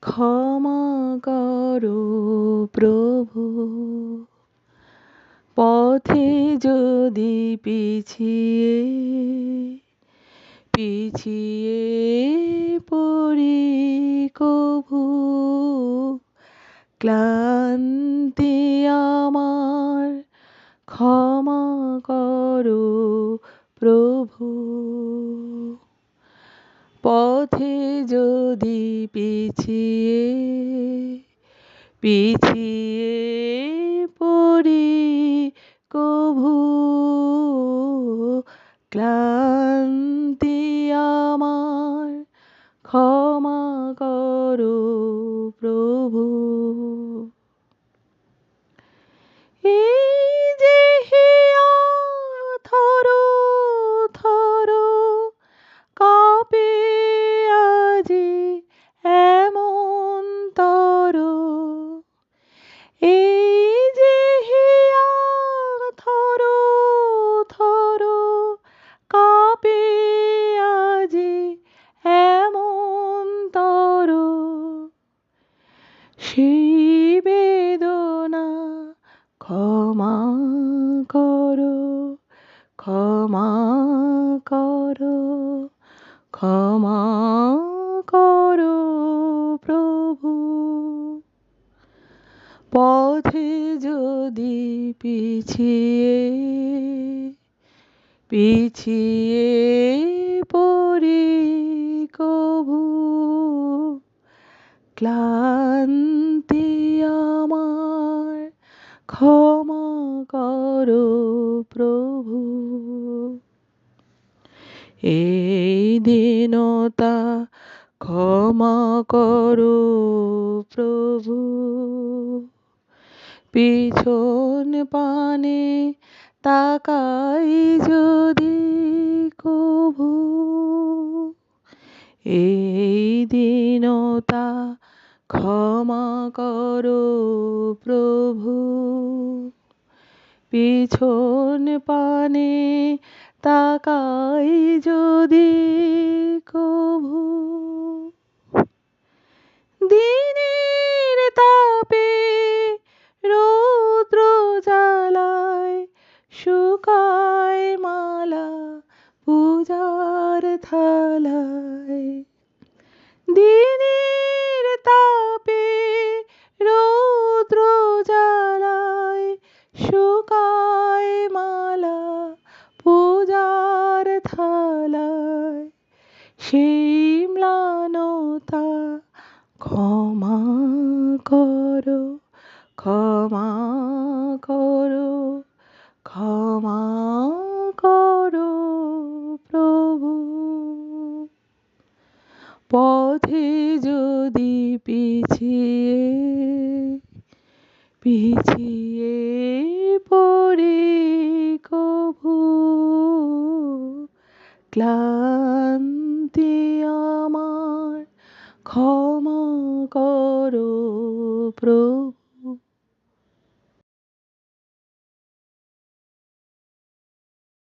ক্ষমা করো প্রভু, পথে যদি পিছিয়ে পিছিয়ে পড়ি কভু, ক্লান্তি আমার ক্ষমা করো প্রভু। পথে যদি পিছিয়ে পিছিয়ে পড়ি কভু, ক্লান্তি আমার ক্ষমা করো প্রভু। এই যে হিয়া থরো থরো কাঁপে আজি এমন তর, এই যে হিয়া থরো থরো কাঁপে আজি এমন তর, সেই বেদনা ক্ষমা করো, ক্ষমা করো, ক্ষমা করো প্রভু। পথে যদি পিছিয়ে পিছিয়ে পড়ি কভু, ক্লান্তি আমার ক্ষমা করো প্রভু। এই দীনতা ক্ষমা করো প্রভু, পিছন পানে তাকাই যদি কভু, এই দীনতা ক্ষমা করো প্রভু, পিছন পানে তাকাই যদি কভু, দিনের তাপে রৌদ্র জ্বালায় শুকায় মালা পূজার থালায়, দিনের তাপে রৌদ্র জ্বালায় শুকায় মালা পূজার থালায়, সেই ম্লানতা ক্ষমা করো, ক্ষমা করো, ক্ষমা করো প্রভু। পথে যদি পিছিয়ে পিছিয়ে পড়ি কভু, ক্লান্তি আমার ক্ষমা করো প্রভু।